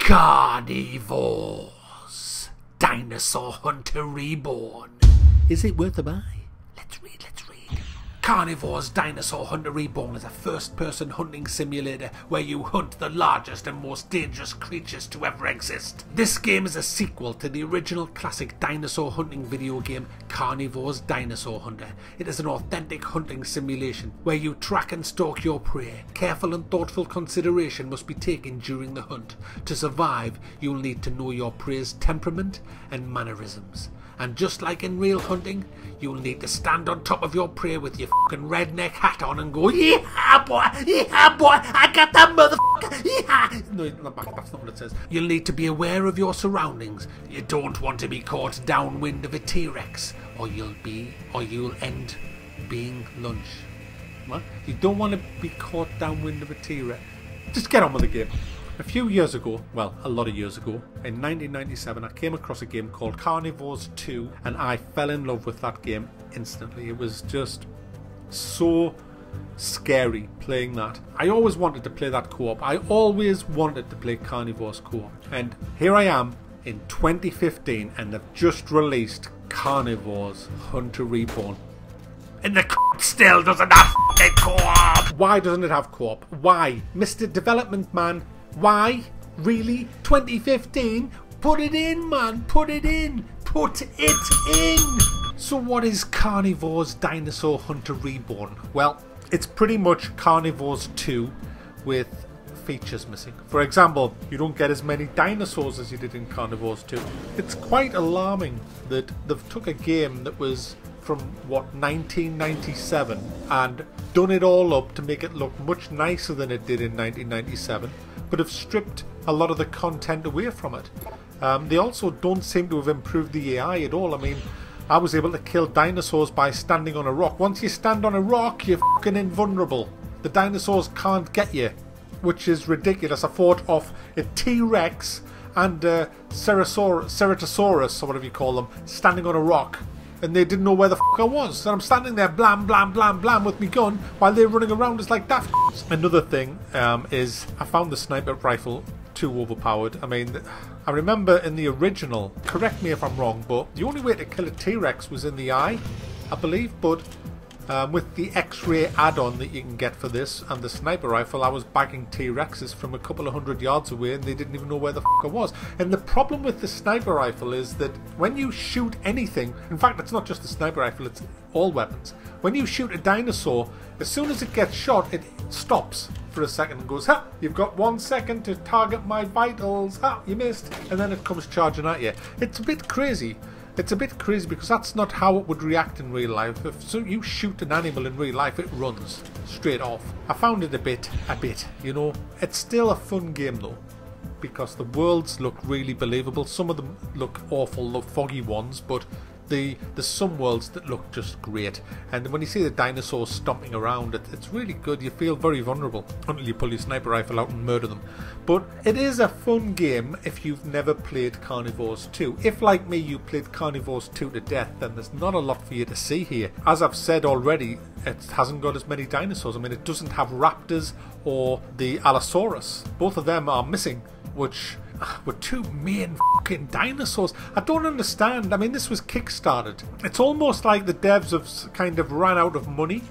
Carnivores Dinosaur Hunter Reborn. Is it worth a buy? Let's read. Carnivores Dinosaur Hunter Reborn is a first-person hunting simulator where you hunt the largest and most dangerous creatures to ever exist. This game is a sequel to the original classic dinosaur hunting video game Carnivores Dinosaur Hunter. It is an authentic hunting simulation where you track and stalk your prey. Careful and thoughtful consideration must be taken during the hunt. To survive, you'll need to know your prey's temperament and mannerisms. And just like in real hunting, you'll need to stand on top of your prey with your fucking redneck hat on and go, "Yeah boy, I got that motherfucker, yeah!" No, that's not what it says. You'll need to be aware of your surroundings. You don't want to be caught downwind of a T-Rex, or you'll end being lunch. What? You don't want to be caught downwind of a T-Rex. Just get on with the game. A few years ago, well, a lot of years ago, in 1997, I came across a game called Carnivores 2, and I fell in love with that game instantly. It was just so scary playing that. I always wanted to play that co-op. I always wanted to play Carnivores co-op. And here I am in 2015, and they've just released Carnivores Hunter Reborn. And the still doesn't have co-op! Why doesn't it have co-op? Why? Mr. Development Man, why? Really? 2015? Put it in, man! Put it in! Put it in! So what is Carnivores Dinosaur Hunter Reborn? Well, it's pretty much Carnivores 2 with features missing. For example, you don't get as many dinosaurs as you did in Carnivores 2. It's quite alarming that they've took a game that was from, what, 1997 and done it all up to make it look much nicer than it did in 1997, but have stripped a lot of the content away from it. They also don't seem to have improved the AI at all. I mean, I was able to kill dinosaurs by standing on a rock. Once you stand on a rock, you're fucking invulnerable. The dinosaurs can't get you, which is ridiculous. I fought off a T-Rex and a Ceratosaurus, or whatever you call them, standing on a rock, and they didn't know where the fuck I was. And I'm standing there blam blam blam blam with my gun while they're running around as like daft. Another thing is I found the sniper rifle too overpowered. I mean, I remember in the original, correct me if I'm wrong, but the only way to kill a T-Rex was in the eye, I believe. But with the X-ray add-on that you can get for this and the sniper rifle, I was bagging T-Rexes from a couple of 100 yards away and they didn't even know where the fuck I was. And the problem with the sniper rifle is that when you shoot anything, in fact it's not just the sniper rifle, it's all weapons. When you shoot a dinosaur, as soon as it gets shot, it stops for a second and goes, "Ha! You've got 1 second to target my vitals. Ha! You missed." And then it comes charging at you. It's a bit crazy. It's a bit crazy because that's not how it would react in real life. If you shoot an animal in real life, it runs straight off. I found it a bit, you know. It's still a fun game though, because the worlds look really believable. Some of them look awful, the foggy ones, but there's some worlds that look just great. And when you see the dinosaurs stomping around, it's really good. You feel very vulnerable until you pull your sniper rifle out and murder them. But it is a fun game if you've never played Carnivores 2. If, like me, you played Carnivores 2 to death, then there's not a lot for you to see here. As I've said already, it hasn't got as many dinosaurs. I mean, it doesn't have raptors or the Allosaurus. Both of them are missing, which were two main fucking dinosaurs. I don't understand. I mean, this was kickstarted. It's almost like the devs have kind of ran out of money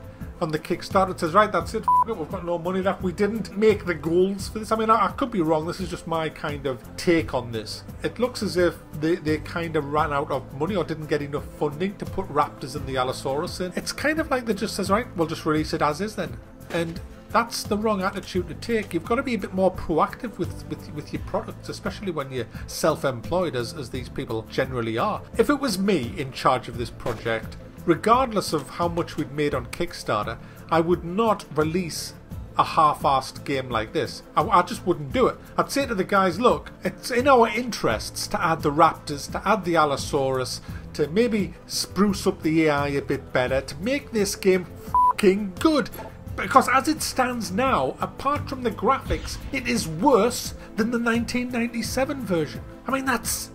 on the Kickstarter. It says, right, that's it, we've got no money left. We didn't make the goals for this. I mean, I could be wrong. This is just my kind of take on this. It looks as if they kind of ran out of money or didn't get enough funding to put raptors and the Allosaurus in. It's kind of like they just says, right, we'll just release it as is then. And that's the wrong attitude to take. You've got to be a bit more proactive with your products, especially when you're self-employed, as these people generally are. If it was me in charge of this project, regardless of how much we'd made on Kickstarter, I would not release a half-assed game like this. I just wouldn't do it. I'd say to the guys, look, it's in our interests to add the raptors, to add the Allosaurus, to maybe spruce up the AI a bit better, to make this game fucking good. Because as it stands now, apart from the graphics, it is worse than the 1997 version. I mean, that's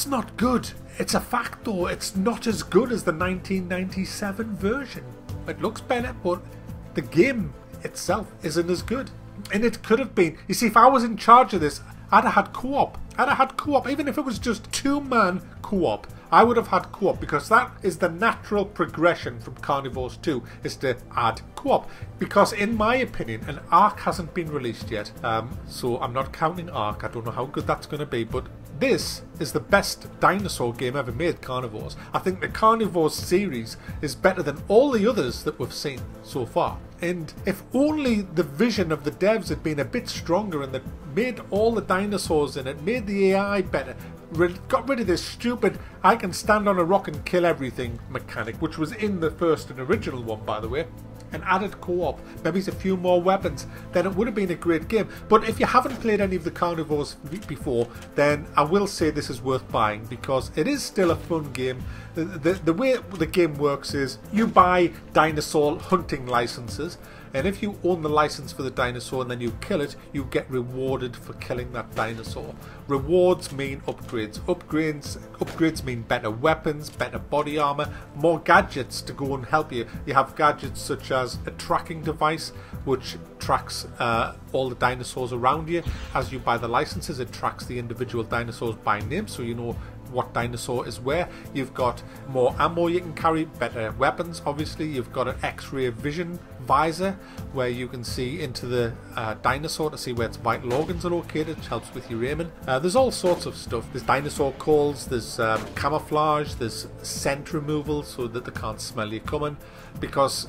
not good. It's a fact though, it's not as good as the 1997 version. It looks better, but the game itself isn't as good. And it could have been. You see, if I was in charge of this, I'd have had co-op. I'd have had co-op, even if it was just 2-man co-op. I would have had co-op, because that is the natural progression from Carnivores 2, is to add co-op. Because in my opinion, an Ark hasn't been released yet, so I'm not counting Ark. I don't know how good that's going to be, but this is the best dinosaur game ever made, Carnivores. I think the Carnivores series is better than all the others that we've seen so far. And if only the vision of the devs had been a bit stronger and that made all the dinosaurs in it, made the AI better, got rid of this stupid I can stand on a rock and kill everything mechanic, which was in the first and original one, by the way, and added co-op, maybe a few more weapons, then it would have been a great game. But if you haven't played any of the Carnivores before, then I will say this is worth buying, because it is still a fun game. The way the game works is you buy dinosaur hunting licenses, and if you own the license for the dinosaur and then you kill it, you get rewarded for killing that dinosaur. Rewards mean upgrades. Upgrades mean better weapons, better body armor, more gadgets to go and help you. You have gadgets such as a tracking device, which tracks all the dinosaurs around you. As you buy the licenses, it tracks the individual dinosaurs by name, so you know what dinosaur is where. You've got more ammo you can carry, better weapons obviously. You've got an X-ray vision visor where you can see into the dinosaur to see where its vital organs are located, which helps with your aiming. There's all sorts of stuff. There's dinosaur calls, there's camouflage, there's scent removal so that they can't smell you coming, because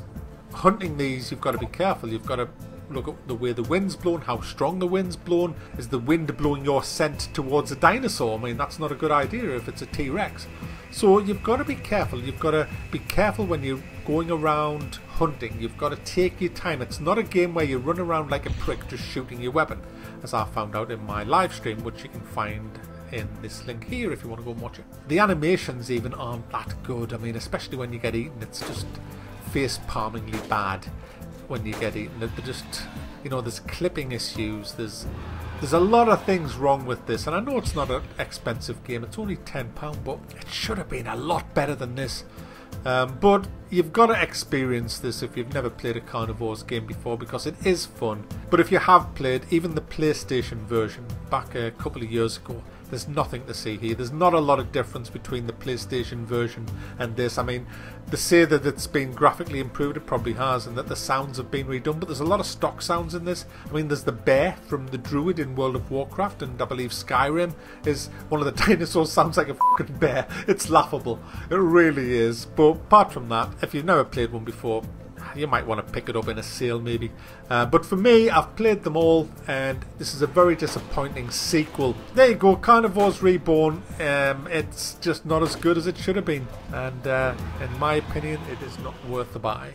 hunting these you've got to be careful. You've got to look at the way the wind's blowing, how strong the wind's blowing. Is the wind blowing your scent towards a dinosaur? I mean, that's not a good idea if it's a T-Rex. So you've got to be careful. You've got to be careful when you're going around hunting. You've got to take your time. It's not a game where you run around like a prick just shooting your weapon, as I found out in my live stream, which you can find in this link here if you want to go and watch it. The animations even aren't that good. I mean, especially when you get eaten, it's just face-palmingly bad. When you get eaten, they're just, you know, there's clipping issues, there's a lot of things wrong with this, and I know it's not an expensive game, it's only £10, but it should have been a lot better than this. But you've got to experience this if you've never played a Carnivores game before, because it is fun. But if you have played even the PlayStation version back a couple of years ago, there's nothing to see here. There's not a lot of difference between the PlayStation version and this. I mean, they say that it's been graphically improved, it probably has, and that the sounds have been redone, but there's a lot of stock sounds in this. I mean, there's the bear from the Druid in World of Warcraft, and I believe Skyrim is one of the dinosaurs sounds like a fucking bear. It's laughable. It really is. But apart from that, if you've never played one before, you might want to pick it up in a sale maybe. But for me, I've played them all, and this is a very disappointing sequel. There you go, Carnivores Reborn. It's just not as good as it should have been, and in my opinion, it is not worth the buy.